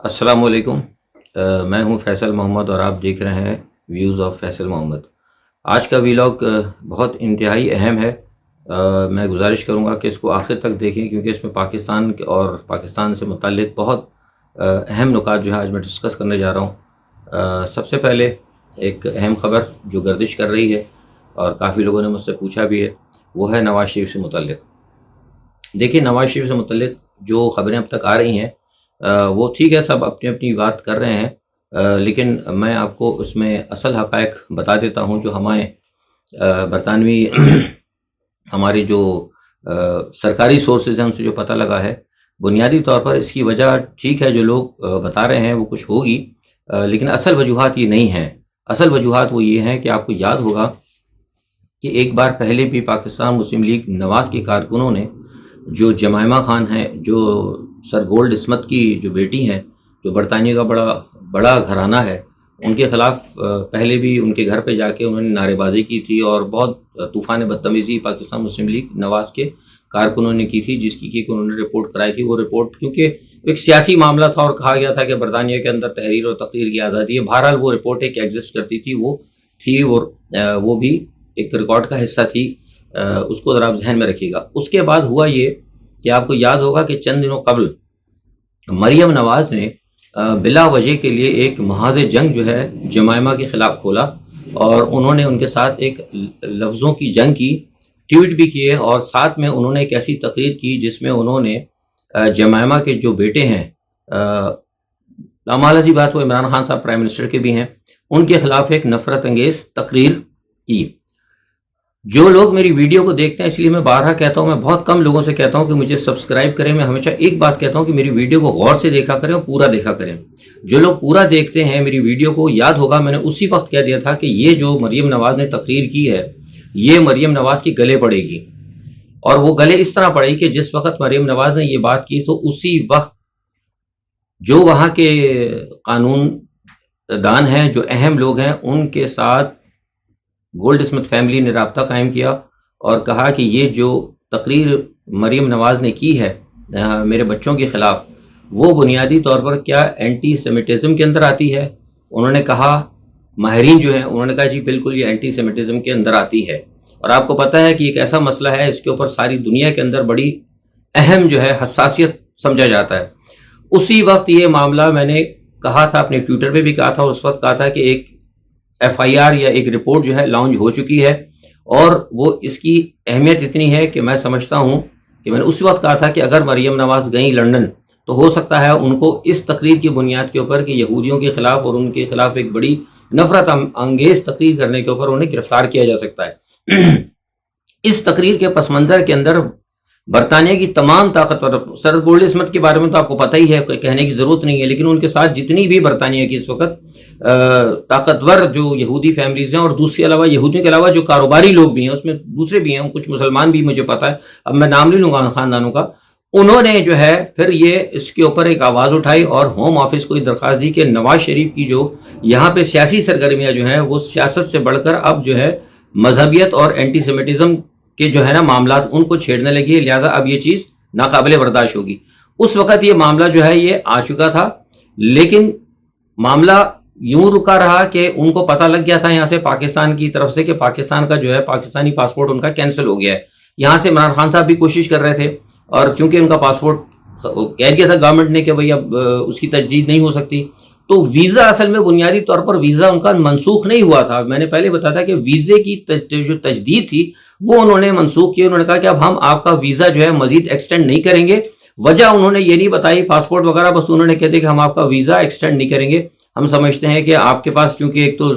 السلام علیکم۔ میں ہوں فیصل محمد اور آپ دیکھ رہے ہیں ویوز آف فیصل محمد۔ آج کا ویلاگ بہت انتہائی اہم ہے۔ میں گزارش کروں گا کہ اس کو آخر تک دیکھیں، کیونکہ اس میں پاکستان اور پاکستان سے متعلق بہت اہم نکات جو ہے آج میں ڈسکس کرنے جا رہا ہوں۔ سب سے پہلے ایک اہم خبر جو گردش کر رہی ہے اور کافی لوگوں نے مجھ سے پوچھا بھی ہے، وہ ہے نواز شریف سے متعلق۔ دیکھیے، نواز شریف سے متعلق جو خبریں اب تک آ رہی ہیں وہ ٹھیک ہے، سب اپنی اپنی بات کر رہے ہیں، لیکن میں آپ کو اس میں اصل حقائق بتا دیتا ہوں جو ہمارے برطانوی ہماری جو سرکاری سورسز ہیں ان سے جو پتہ لگا ہے۔ بنیادی طور پر اس کی وجہ ٹھیک ہے، جو لوگ بتا رہے ہیں وہ کچھ ہوگی، لیکن اصل وجوہات یہ نہیں ہیں۔ اصل وجوہات وہ یہ ہیں کہ آپ کو یاد ہوگا کہ ایک بار پہلے بھی پاکستان مسلم لیگ نواز کے کارکنوں نے، جو جمائمہ خان ہیں، جو سر گولڈ اسمتھ کی جو بیٹی ہیں، جو برطانیہ کا بڑا گھرانہ ہے، ان کے خلاف پہلے بھی ان کے گھر پہ جا کے انہوں نے نعرے بازی کی تھی اور بہت طوفان بدتمیزی پاکستان مسلم لیگ نواز کے کارکنوں نے کی تھی، جس کی کہ انہوں نے رپورٹ کرائی تھی۔ وہ رپورٹ کیونکہ ایک سیاسی معاملہ تھا اور کہا گیا تھا کہ برطانیہ کے اندر تحریر اور تقریر کی آزادی ہے، بہرحال وہ رپورٹ ایک ایگزسٹ کرتی تھی، وہ تھی، وہ بھی ایک ریکارڈ کا حصہ تھی۔ اس کو ذرا آپ ذہن میں رکھیے گا۔ اس کے بعد ہوا یہ کہ آپ کو یاد ہوگا کہ چند دنوں قبل مریم نواز نے بلا وجہ کے لیے ایک محاذ جنگ جو ہے جمائمہ کے خلاف کھولا، اور انہوں نے ان کے ساتھ ایک لفظوں کی جنگ کی، ٹویٹ بھی کیے، اور ساتھ میں انہوں نے ایک ایسی تقریر کی جس میں انہوں نے جمائمہ کے جو بیٹے ہیں، لامحالہ سی بات وہ عمران خان صاحب پرائم منسٹر کے بھی ہیں، ان کے خلاف ایک نفرت انگیز تقریر کی۔ جو لوگ میری ویڈیو کو دیکھتے ہیں، اس لیے میں بارہا کہتا ہوں، میں بہت کم لوگوں سے کہتا ہوں کہ مجھے سبسکرائب کریں، میں ہمیشہ ایک بات کہتا ہوں کہ میری ویڈیو کو غور سے دیکھا کریں اور پورا دیکھا کریں۔ جو لوگ پورا دیکھتے ہیں میری ویڈیو کو، یاد ہوگا میں نے اسی وقت کہہ دیا تھا کہ یہ جو مریم نواز نے تقریر کی ہے، یہ مریم نواز کی گلے پڑے گی، اور وہ گلے اس طرح پڑے گی کہ جس وقت مریم نواز نے یہ بات کی تو اسی وقت جو وہاں کے قانون دان ہیں، جو اہم لوگ ہیں، ان کے ساتھ گولڈ اسمتھ فیملی نے رابطہ قائم کیا اور کہا کہ یہ جو تقریر مریم نواز نے کی ہے میرے بچوں کے خلاف، وہ بنیادی طور پر کیا اینٹی سیمیٹزم کے اندر آتی ہے؟ انہوں نے کہا، ماہرین جو ہیں انہوں نے کہا جی بالکل یہ اینٹی سیمیٹزم کے اندر آتی ہے، اور آپ کو پتہ ہے کہ ایک ایسا مسئلہ ہے، اس کے اوپر ساری دنیا کے اندر بڑی اہم جو ہے حساسیت سمجھا جاتا ہے۔ اسی وقت یہ معاملہ میں نے کہا تھا، اپنے ٹویٹر پہ بھی کہا تھا، اس وقت کہا تھا کہ ایک ایف آئی آر یا ایک رپورٹ جو ہے لانچ ہو چکی ہے، اور وہ اس کی اہمیت اتنی ہے کہ میں سمجھتا ہوں کہ میں نے اس وقت کہا تھا کہ اگر مریم نواز گئیں لندن تو ہو سکتا ہے ان کو اس تقریر کی بنیاد کے اوپر کہ یہودیوں کے خلاف اور ان کے خلاف ایک بڑی نفرت انگیز تقریر کرنے کے اوپر انہیں گرفتار کیا جا سکتا ہے۔ اس تقریر کے پس منظر کے اندر برطانیہ کی تمام طاقتور، سر گولڈ اسمتھ کے بارے میں تو آپ کو پتہ ہی ہے، کہنے کی ضرورت نہیں ہے، لیکن ان کے ساتھ جتنی بھی برطانیہ کی اس وقت طاقتور جو یہودی فیملیز ہیں، اور دوسری علاوہ یہودیوں کے علاوہ جو کاروباری لوگ بھی ہیں، اس میں دوسرے بھی ہیں، کچھ مسلمان بھی مجھے پتہ ہے، اب میں نام لے لوں گا خاندانوں کا، انہوں نے جو ہے پھر یہ اس کے اوپر ایک آواز اٹھائی اور ہوم آفس کو درخواست دی کہ نواز شریف کی جو یہاں پہ سیاسی سرگرمیاں جو ہیں وہ سیاست سے بڑھ کر اب جو ہے مذہبیت اور اینٹی سیمیٹزم کہ جو ہے نا معاملات ان کو چھیڑنے لگی، لہٰذا اب یہ چیز ناقابل برداشت ہوگی۔ اس وقت یہ معاملہ جو ہے یہ آ چکا تھا، لیکن معاملہ یوں رکا رہا کہ ان کو پتہ لگ گیا تھا یہاں سے پاکستان کی طرف سے کہ پاکستان کا جو ہے پاکستانی پاسپورٹ ان کا کینسل ہو گیا ہے۔ یہاں سے عمران خان صاحب بھی کوشش کر رہے تھے، اور چونکہ ان کا پاسپورٹ کہہ دیا تھا گورنمنٹ نے کہ بھئی اب اس کی تجدید نہیں ہو سکتی، تو ویزا اصل میں بنیادی طور پر ویزا ان کا منسوخ نہیں ہوا تھا۔ میں نے پہلے بتایا تھا کہ ویزے کی جو تجدید تھی وہ انہوں نے منسوخ کی۔ انہوں نے کہا کہ اب ہم آپ کا ویزا جو ہے مزید ایکسٹینڈ نہیں کریں گے۔ وجہ انہوں نے یہ نہیں بتائی پاسپورٹ وغیرہ، بس انہوں نے کہہ دیا کہ ہم آپ کا ویزا ایکسٹینڈ نہیں کریں گے۔ ہم سمجھتے ہیں کہ آپ کے پاس چونکہ ایک تو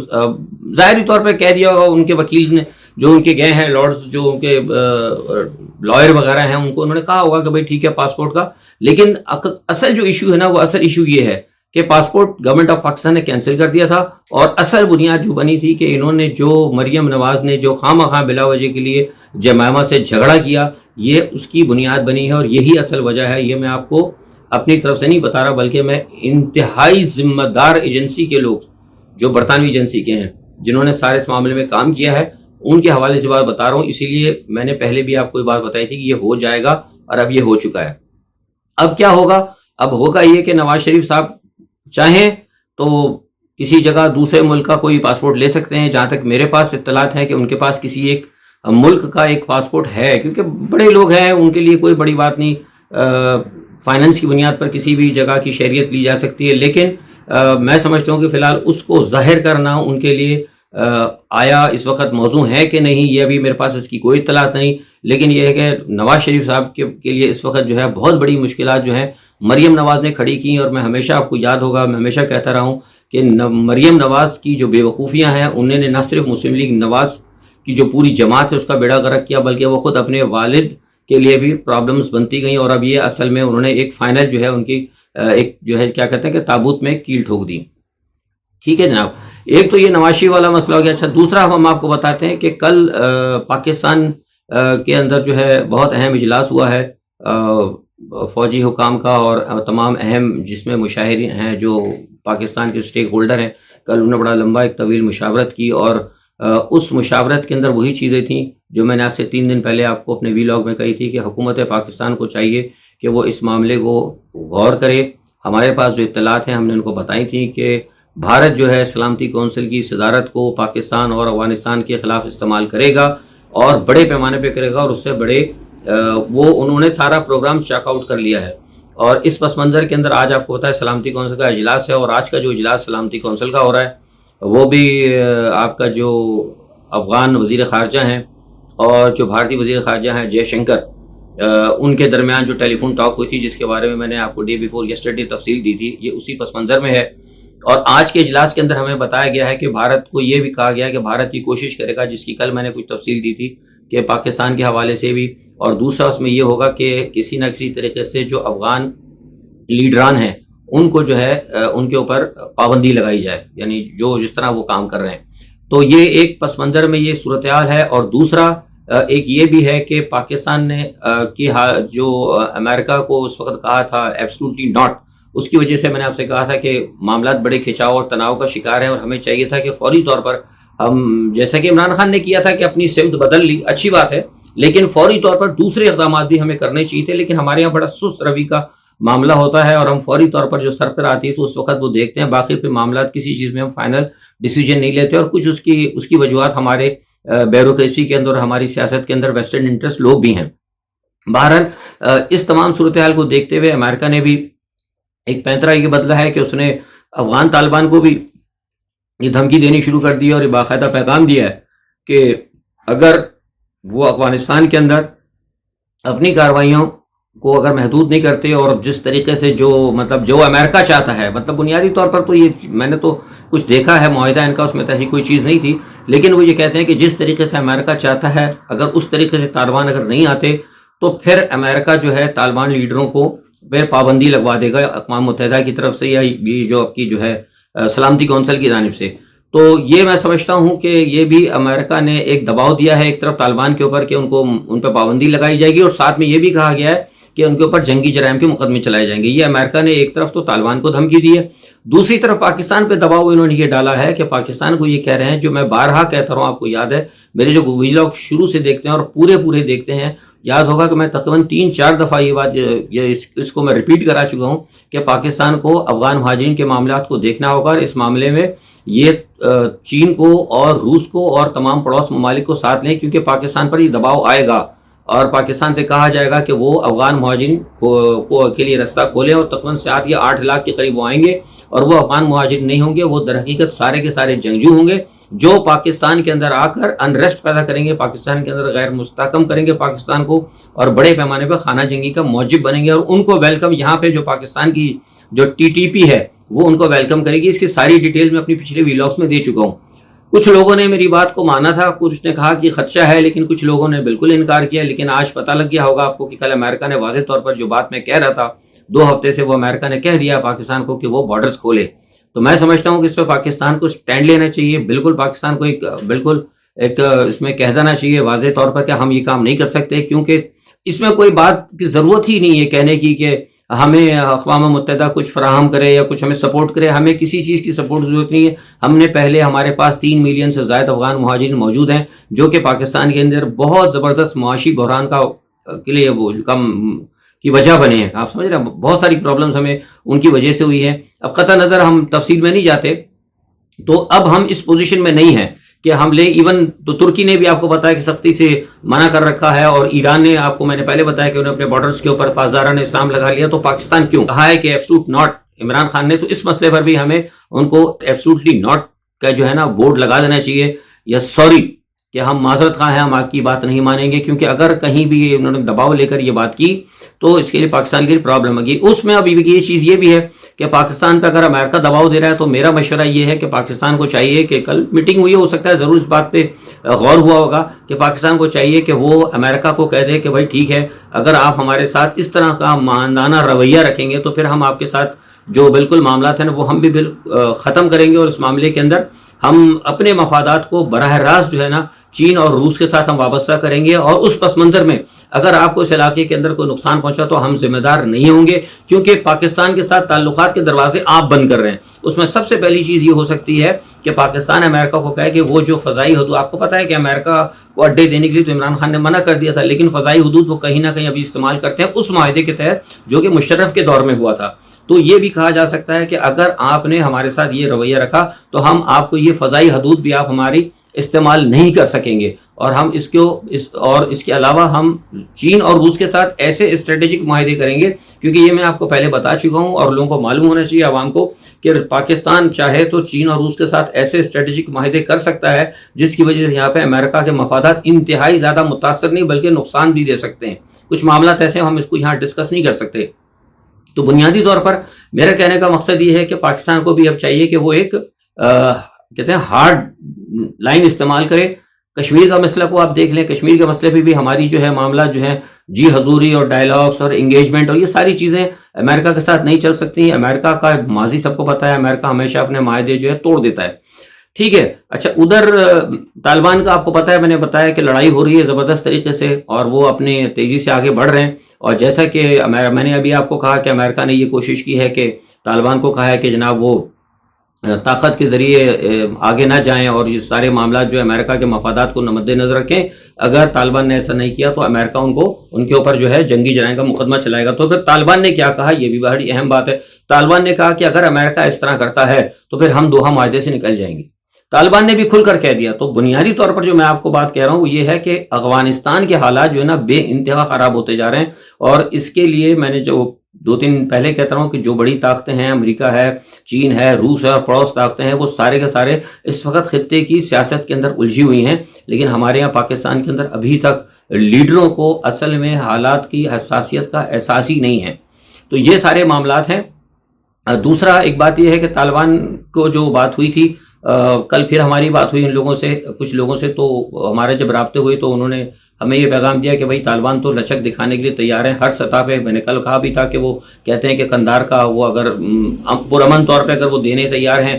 ظاہری طور پہ کہہ دیا ہوگا ان کے وکیل نے، جو ان کے گئے ہیں لارڈز، جو ان کے لائر وغیرہ ہیں، ان کو انہوں نے کہا ہوگا کہ بھائی ٹھیک ہے پاسپورٹ کا، لیکن اصل جو ایشو ہے نا، وہ اصل ایشو یہ ہے کہ پاسپورٹ گورنمنٹ آف پاکستان نے کینسل کر دیا تھا، اور اصل بنیاد جو بنی تھی کہ انہوں نے جو مریم نواز نے جو خواہ مخواہ بلا وجہ کے لیے جمائمہ سے جھگڑا کیا، یہ اس کی بنیاد بنی ہے، اور یہی اصل وجہ ہے۔ یہ میں آپ کو اپنی طرف سے نہیں بتا رہا، بلکہ میں انتہائی ذمہ دار ایجنسی کے لوگ جو برطانوی ایجنسی کے ہیں، جنہوں نے سارے اس معاملے میں کام کیا ہے، ان کے حوالے سے بات بتا رہا ہوں۔ اسی لیے میں نے پہلے بھی آپ کو یہ بات بتائی تھی کہ یہ ہو جائے گا، اور اب یہ ہو چکا ہے۔ اب کیا ہوگا؟ اب ہوگا یہ کہ نواز شریف صاحب چاہیں تو کسی جگہ دوسرے ملک کا کوئی پاسپورٹ لے سکتے ہیں. جہاں تک میرے پاس اطلاعات ہیں کہ ان کے پاس کسی ایک ملک کا ایک پاسپورٹ ہے, کیونکہ بڑے لوگ ہیں, ان کے لیے کوئی بڑی بات نہیں, فائننس کی بنیاد پر کسی بھی جگہ کی شہریت لی جا سکتی ہے. لیکن میں سمجھتا ہوں کہ فی الحال اس کو ظاہر کرنا ان کے لیے آیا اس وقت موضوع ہے کہ نہیں, یہ ابھی میرے پاس اس کی کوئی اطلاعات نہیں. لیکن یہ ہے کہ نواز شریف صاحب کے لیے اس وقت جو ہے بہت بڑی مشکلات جو ہیں مریم نواز نے کھڑی کی. اور میں ہمیشہ, آپ کو یاد ہوگا, میں ہمیشہ کہتا رہا ہوں کہ مریم نواز کی جو بے وقوفیاں ہیں, انہوں نے نہ صرف مسلم لیگ نواز کی جو پوری جماعت ہے اس کا بیڑا غرق کیا, بلکہ وہ خود اپنے والد کے لیے بھی پرابلمز بنتی گئیں. اور اب یہ اصل میں انہوں نے ایک فائنل جو ہے ان کی ایک جو ہے کیا کہتے ہیں کہ تابوت میں کیل ٹھوک دی. ٹھیک ہے جناب, ایک تو یہ نواز شریف والا مسئلہ ہو گیا. اچھا, دوسرا ہم آپ کو بتاتے ہیں کہ کل پاکستان کے اندر جو ہے بہت اہم اجلاس ہوا ہے فوجی حکام کا, اور تمام اہم جس میں مشاہرین ہیں جو پاکستان کے اسٹیک ہولڈر ہیں. کل انہوں نے بڑا لمبا ایک طویل مشاورت کی, اور اس مشاورت کے اندر وہی چیزیں تھیں جو میں نے آج سے 3 دن پہلے آپ کو اپنے ویلاگ میں کہی تھی کہ حکومت پاکستان کو چاہیے کہ وہ اس معاملے کو غور کرے. ہمارے پاس جو اطلاعات ہیں ہم نے ان کو بتائی تھیں کہ بھارت جو ہے سلامتی کونسل کی صدارت کو پاکستان اور افغانستان کے خلاف استعمال کرے گا, اور بڑے پیمانے پہ کرے گا, اور اس سے بڑے وہ انہوں نے سارا پروگرام چیک آؤٹ کر لیا ہے. اور اس پس منظر کے اندر آج آپ کو پتا ہے سلامتی کونسل کا اجلاس ہے, اور آج کا جو اجلاس سلامتی کونسل کا ہو رہا ہے وہ بھی آپ کا جو افغان وزیر خارجہ ہیں اور جو بھارتی وزیر خارجہ ہیں جے شنکر, ان کے درمیان جو ٹیلی فون ٹاک ہوئی تھی جس کے بارے میں نے آپ کو ڈے بیفور یسٹرڈے تفصیل دی تھی, یہ اسی پس منظر میں ہے. اور آج کے اجلاس کے اندر ہمیں بتایا گیا ہے کہ بھارت کو یہ بھی کہا گیا ہے کہ بھارت یہ کوشش کرے گا, جس کی کل میں نے کچھ تفصیل دی تھی کہ پاکستان کے حوالے سے بھی, اور دوسرا اس میں یہ ہوگا کہ کسی نہ کسی طریقے سے جو افغان لیڈران ہیں ان کو جو ہے ان کے اوپر پابندی لگائی جائے, یعنی جو جس طرح وہ کام کر رہے ہیں. تو یہ ایک پس منظر میں یہ صورتحال ہے. اور دوسرا ایک یہ بھی ہے کہ پاکستان نے جو امریکہ کو اس وقت کہا تھا ایبسلوٹلی ناٹ, اس کی وجہ سے میں نے آپ سے کہا تھا کہ معاملات بڑے کھچاؤ اور تناؤ کا شکار ہیں, اور ہمیں چاہیے تھا کہ فوری طور پر ہم, جیسا کہ عمران خان نے کیا تھا کہ اپنی سمت بدل لی, اچھی بات ہے, لیکن فوری طور پر دوسرے اقدامات بھی ہمیں کرنے چاہیے تھے. لیکن ہمارے یہاں بڑا سست روی کا معاملہ ہوتا ہے, اور ہم فوری طور پر جو سر پر آتی ہے تو اس وقت وہ دیکھتے ہیں, باقی پہ معاملات کسی چیز میں ہم فائنل ڈیسیجن نہیں لیتے. اور کچھ اس کی وجوہات ہمارے بیوروکریسی کے اندر اور ہماری سیاست کے اندر ویسٹرن انٹرسٹ لوگ بھی ہیں. بہرحال اس تمام صورتحال کو دیکھتے ہوئے امریکہ نے بھی ایک پینترا یہ بدلا ہے کہ اس نے افغان طالبان کو بھی یہ دھمکی دینی شروع کر دی, اور یہ باقاعدہ پیغام دیا ہے کہ اگر وہ افغانستان کے اندر اپنی کارروائیوں کو اگر محدود نہیں کرتے, اور جس طریقے سے جو امریکہ چاہتا ہے, بنیادی طور پر تو یہ میں نے تو کچھ دیکھا ہے معاہدہ ان کا, اس میں تو ایسی کوئی چیز نہیں تھی, لیکن وہ یہ کہتے ہیں کہ جس طریقے سے امریکہ چاہتا ہے اگر اس طریقے سے طالبان اگر نہیں آتے تو پھر امریکہ جو ہے طالبان لیڈروں کو پھر پابندی لگوا دے گا اقوام متحدہ کی طرف سے, یا یہ جو آپ کی جو ہے سلامتی کونسل کی جانب سے. تو یہ میں سمجھتا ہوں کہ یہ بھی امریکہ نے ایک دباؤ دیا ہے ایک طرف طالبان کے اوپر کہ ان پہ پابندی لگائی جائے گی, اور ساتھ میں یہ بھی کہا گیا ہے کہ ان کے اوپر جنگی جرائم کے مقدمے چلائے جائیں گے. یہ امریکہ نے ایک طرف تو طالبان کو دھمکی دی ہے, دوسری طرف پاکستان پہ دباؤ انہوں نے یہ ڈالا ہے کہ پاکستان کو یہ کہہ رہے ہیں, جو میں بارہا کہتا رہا ہوں, آپ کو یاد ہے میرے جو ویلاگ شروع سے دیکھتے ہیں اور پورے دیکھتے ہیں, یاد ہوگا کہ میں تقریباً 3-4 دفعہ یہ بات اس کو میں ریپیٹ کرا چکا ہوں کہ پاکستان کو افغان مہاجرین کے معاملات کو دیکھنا ہوگا, اور اس معاملے میں یہ چین کو اور روس کو اور تمام پڑوس ممالک کو ساتھ لیں, کیونکہ پاکستان پر یہ دباؤ آئے گا اور پاکستان سے کہا جائے گا کہ وہ افغان مہاجرین کو کے لیے رستہ کھولیں, اور تقریباً 7 یا 8 لاکھ کے قریب وہ آئیں گے, اور وہ افغان مہاجرین نہیں ہوں گے, وہ در حقیقت سارے کے سارے جنگجو ہوں گے جو پاکستان کے اندر آ کر انریسٹ پیدا کریں گے, پاکستان کے اندر غیر مستحکم کریں گے پاکستان کو, اور بڑے پیمانے پہ خانہ جنگی کا موجب بنیں گے, اور ان کو ویلکم یہاں پہ جو پاکستان کی جو TTP ہے وہ ان کو ویلکم کرے گی. اس کی ساری ڈیٹیل میں اپنی پچھلے ویلاگس میں دے چکا ہوں. کچھ لوگوں نے میری بات کو مانا تھا, کچھ نے کہا کہ خدشہ ہے, لیکن کچھ لوگوں نے بالکل انکار کیا. لیکن آج پتہ لگ گیا ہوگا آپ کو کہ کل امریکہ نے واضح طور پر جو بات میں کہہ رہا تھا 2 ہفتے سے, وہ امریکہ نے کہہ دیا پاکستان کو کہ وہ بارڈرز کھولے. تو میں سمجھتا ہوں کہ اس پہ پاکستان کو سٹینڈ لینا چاہیے, بالکل پاکستان کو ایک اس میں کہہ دینا چاہیے واضح طور پر کہ ہم یہ کام نہیں کر سکتے, کیونکہ اس میں کوئی بات کی ضرورت ہی نہیں ہے کہنے کی کہ ہمیں اقوام متحدہ کچھ فراہم کرے یا کچھ ہمیں سپورٹ کرے. ہمیں کسی چیز کی سپورٹ ضرورت نہیں ہے. ہم نے پہلے ہمارے پاس 3 ملین سے زائد افغان مہاجرین موجود ہیں جو کہ پاکستان کے اندر بہت زبردست معاشی بحران کے لیے وہ کی وجہ بنے ہیں. آپ سمجھ رہے ہیں, بہت ساری پرابلمز ہمیں ان کی وجہ سے ہوئی ہے. اب قطع نظر ہم تفصیل میں نہیں جاتے, تو اب ہم اس پوزیشن میں نہیں ہیں کہ ہم لیں. ایون تو ترکی نے بھی آپ کو بتایا کہ سختی سے منع کر رکھا ہے, اور ایران نے, آپ کو میں نے پہلے بتایا کہ انہوں نے اپنے بارڈرز کے اوپر پاسدارانہ اسلام لگا لیا. تو پاکستان کیوں کہا ہے کہ ایبسولوٹ ناٹ عمران خان نے, تو اس مسئلے پر بھی ہمیں ان کو ایبسولوٹلی ناٹ کا جو ہے نا بورڈ لگا دینا چاہیے, یا سوری کہ ہم معذرت خواہ ہیں, ہم آپ کی بات نہیں مانیں گے. کیونکہ اگر کہیں بھی انہوں نے دباؤ لے کر یہ بات کی تو اس کے لیے پاکستان کے لیے پرابلم ہوگی. اس میں ابھی یہ چیز یہ بھی ہے کہ پاکستان پہ اگر امریکہ دباؤ دے رہا ہے تو میرا مشورہ یہ ہے کہ پاکستان کو چاہیے کہ, کل میٹنگ ہوئی ہو سکتا ہے ضرور اس بات پہ غور ہوا ہوگا کہ پاکستان کو چاہیے کہ وہ امریکہ کو کہہ دے کہ بھائی ٹھیک ہے, اگر آپ ہمارے ساتھ اس طرح کا ماندانہ رویہ رکھیں گے تو پھر ہم آپ کے ساتھ جو بالکل معاملات ہیں وہ ہم بھی ختم کریں گے, اور اس معاملے کے اندر ہم اپنے مفادات کو براہ راست جو ہے نا چین اور روس کے ساتھ ہم وابستہ کریں گے. اور اس پس منظر میں اگر آپ کو اس علاقے کے اندر کوئی نقصان پہنچا تو ہم ذمہ دار نہیں ہوں گے, کیونکہ پاکستان کے ساتھ تعلقات کے دروازے آپ بند کر رہے ہیں. اس میں سب سے پہلی چیز یہ ہو سکتی ہے کہ پاکستان امریکہ کو کہے کہ وہ جو فضائی حدود, آپ کو پتا ہے کہ امریکہ کو اڈے دینے کے لیے تو عمران خان نے منع کر دیا تھا, لیکن فضائی حدود وہ کہیں نہ کہیں ابھی استعمال کرتے ہیں اس معاہدے کے تحت جو کہ مشرف کے دور میں ہوا تھا. تو یہ بھی کہا جا سکتا ہے کہ اگر آپ نے ہمارے ساتھ یہ رویہ رکھا تو ہم آپ کو یہ فضائی حدود بھی آپ ہماری استعمال نہیں کر سکیں گے, اور ہم اس کے علاوہ ہم چین اور روس کے ساتھ ایسے اسٹریٹجک معاہدے کریں گے. کیونکہ یہ میں آپ کو پہلے بتا چکا ہوں اور لوگوں کو معلوم ہونا چاہیے, عوام کو, کہ پاکستان چاہے تو چین اور روس کے ساتھ ایسے اسٹریٹجک معاہدے کر سکتا ہے جس کی وجہ سے یہاں پہ امریکہ کے مفادات انتہائی زیادہ متاثر نہیں بلکہ نقصان بھی دے سکتے ہیں. کچھ معاملات ایسے ہم اس کو یہاں ڈسکس نہیں کر سکتے. تو بنیادی طور پر میرا کہنے کا مقصد یہ ہے کہ پاکستان کو بھی اب چاہیے کہ وہ ایک کہتے ہیں ہارڈ لائن استعمال کرے. کشمیر کا مسئلہ کو آپ دیکھ لیں, کشمیر کے مسئلے پہ بھی ہماری جو ہے معاملات جو ہیں جی حضوری اور ڈائلاگس اور انگیجمنٹ اور یہ ساری چیزیں امریکہ کے ساتھ نہیں چل سکتی. امریکہ کا ماضی سب کو پتہ ہے, امریکہ ہمیشہ اپنے معاہدے جو ہے توڑ دیتا ہے. ٹھیک ہے, اچھا ادھر طالبان کا آپ کو پتہ ہے, میں نے بتایا کہ لڑائی ہو رہی ہے زبردست طریقے سے اور وہ اپنے تیزی سے آگے بڑھ رہے ہیں. اور جیسا کہ میں نے ابھی آپ کو کہا کہ امریکہ نے یہ کوشش کی ہے کہ طالبان کو کہا ہے کہ جناب وہ طاقت کے ذریعے آگے نہ جائیں اور یہ سارے معاملات جو ہے امریکہ کے مفادات کو مد نظر رکھیں. اگر طالبان نے ایسا نہیں کیا تو امریکہ ان کے اوپر جو ہے جنگی جرائم کا مقدمہ چلائے گا. تو پھر طالبان نے کیا کہا, یہ بھی بڑی اہم بات ہے. طالبان نے کہا کہ اگر امریکہ اس طرح کرتا ہے تو پھر ہم دوحہ معاہدے سے نکل جائیں گے. طالبان نے بھی کھل کر کہہ دیا. تو بنیادی طور پر جو میں آپ کو بات کہہ رہا ہوں وہ یہ ہے کہ افغانستان کے حالات جو ہے نا بے انتہا خراب ہوتے جا رہے ہیں, اور اس کے لیے میں نے جو 2-3 پہلے کہتا ہوں کہ جو بڑی طاقتیں ہیں, امریکہ ہے, چین ہے, روس ہے اور پڑوس طاقتیں ہیں, وہ سارے کے سارے اس وقت خطے کی سیاست کے اندر الجھی ہوئی ہیں. لیکن ہمارے یہاں پاکستان کے اندر ابھی تک لیڈروں کو اصل میں حالات کی حساسیت کا احساس ہی نہیں ہے. تو یہ سارے معاملات ہیں. دوسرا ایک بات یہ ہے کہ طالبان کو جو بات ہوئی تھی, کل پھر ہماری بات ہوئی ان لوگوں سے, کچھ لوگوں سے, تو ہمارے جب رابطے ہوئے تو انہوں نے ہمیں یہ پیغام دیا کہ بھائی طالبان تو لچک دکھانے کے لیے تیار ہیں ہر سطح پہ. میں نے کل کہا بھی تھا کہ وہ کہتے ہیں کہ قندھار کا وہ اگر پرامن طور پہ اگر وہ دینے تیار ہیں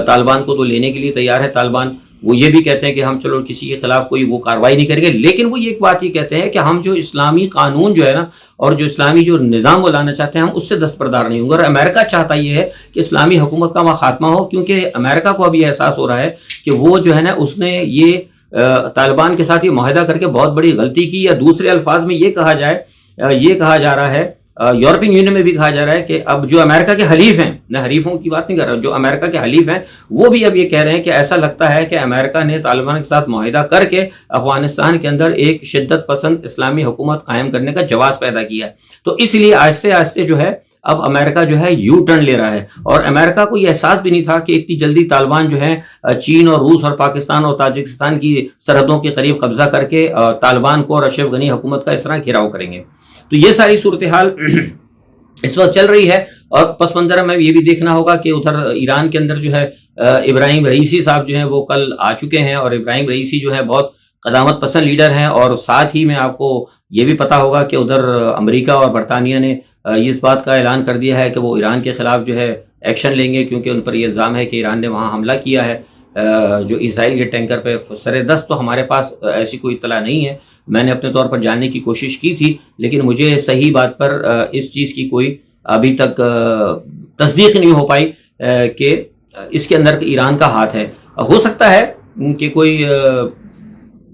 طالبان کو, تو لینے کے لیے تیار ہے طالبان. وہ یہ بھی کہتے ہیں کہ ہم چلو کسی کے خلاف کوئی وہ کارروائی نہیں کریں گے, لیکن وہ یہ ایک بات یہ کہتے ہیں کہ ہم جو اسلامی قانون جو ہے نا اور جو اسلامی جو نظام وہ لانا چاہتے ہیں ہم اس سے دستبردار نہیں ہوں گے. اور امریکہ چاہتا یہ ہے کہ اسلامی حکومت کا خاتمہ ہو, کیونکہ امریکہ کو ابھی احساس ہو رہا ہے کہ وہ جو ہے نا اس نے یہ طالبان کے ساتھ یہ معاہدہ کر کے بہت بڑی غلطی کی. یا دوسرے الفاظ میں یہ کہا جا رہا ہے, یورپین یونین میں بھی کہا جا رہا ہے کہ اب جو امریکہ کے حلیف ہیں, میں حریفوں کی بات نہیں کر رہا, جو امریکہ کے حلیف ہیں وہ بھی اب یہ کہہ رہے ہیں کہ ایسا لگتا ہے کہ امریکہ نے طالبان کے ساتھ معاہدہ کر کے افغانستان کے اندر ایک شدت پسند اسلامی حکومت قائم کرنے کا جواز پیدا کیا ہے. تو اس لیے آہستہ آہستہ جو ہے اب امریکہ جو ہے یو ٹرن لے رہا ہے. اور امریکہ کو یہ احساس بھی نہیں تھا کہ اتنی جلدی طالبان جو ہے چین اور روس اور پاکستان اور تاجکستان کی سرحدوں کے قریب قبضہ کر کے طالبان کو اور اشرف غنی حکومت کا اس طرح گھیراؤ کریں گے. تو یہ ساری صورتحال اس وقت چل رہی ہے. اور پس منظر میں یہ بھی دیکھنا ہوگا کہ ادھر ایران کے اندر جو ہے ابراہیم رئیسی صاحب جو ہیں وہ کل آ چکے ہیں, اور ابراہیم رئیسی جو ہے بہت قدامت پسند لیڈر ہیں. اور ساتھ ہی میں آپ کو یہ بھی پتا ہوگا کہ ادھر امریکہ اور برطانیہ نے اس بات کا اعلان کر دیا ہے کہ وہ ایران کے خلاف جو ہے ایکشن لیں گے, کیونکہ ان پر یہ الزام ہے کہ ایران نے وہاں حملہ کیا ہے جو اسرائیل کے ٹینکر پہ. سر دست تو ہمارے پاس ایسی کوئی اطلاع نہیں ہے, میں نے اپنے طور پر جاننے کی کوشش کی تھی, لیکن مجھے صحیح بات پر اس چیز کی کوئی ابھی تک تصدیق نہیں ہو پائی کہ اس کے اندر ایران کا ہاتھ ہے. ہو سکتا ہے کہ کوئی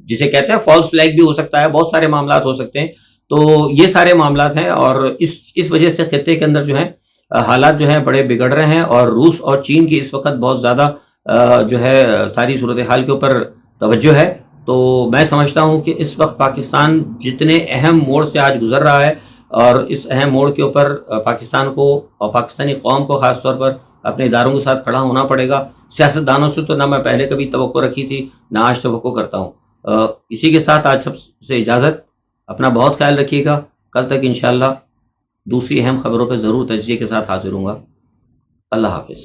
جسے کہتے ہیں فالس فلیگ بھی ہو سکتا ہے, بہت سارے معاملات ہو سکتے ہیں. تو یہ سارے معاملات ہیں، اور اس وجہ سے خطے کے اندر جو ہے حالات جو ہیں بڑے بگڑ رہے ہیں، اور روس اور چین کی اس وقت بہت زیادہ جو ہے ساری صورتحال کے اوپر توجہ ہے۔ تو میں سمجھتا ہوں کہ اس وقت پاکستان جتنے اہم موڑ سے آج گزر رہا ہے، اور اس اہم موڑ کے اوپر پاکستان کو اور پاکستانی قوم کو خاص طور پر اپنے اداروں کے ساتھ کھڑا ہونا پڑے گا۔ سیاستدانوں سے تو نہ میں پہلے کبھی توقع رکھی تھی، نہ آج توقع کرتا ہوں۔ اسی کے ساتھ آج سب سے اجازت، اپنا بہت خیال رکھیے گا۔ کل تک انشاءاللہ دوسری اہم خبروں پہ ضرور تجزیے کے ساتھ حاضر ہوں گا۔ اللہ حافظ۔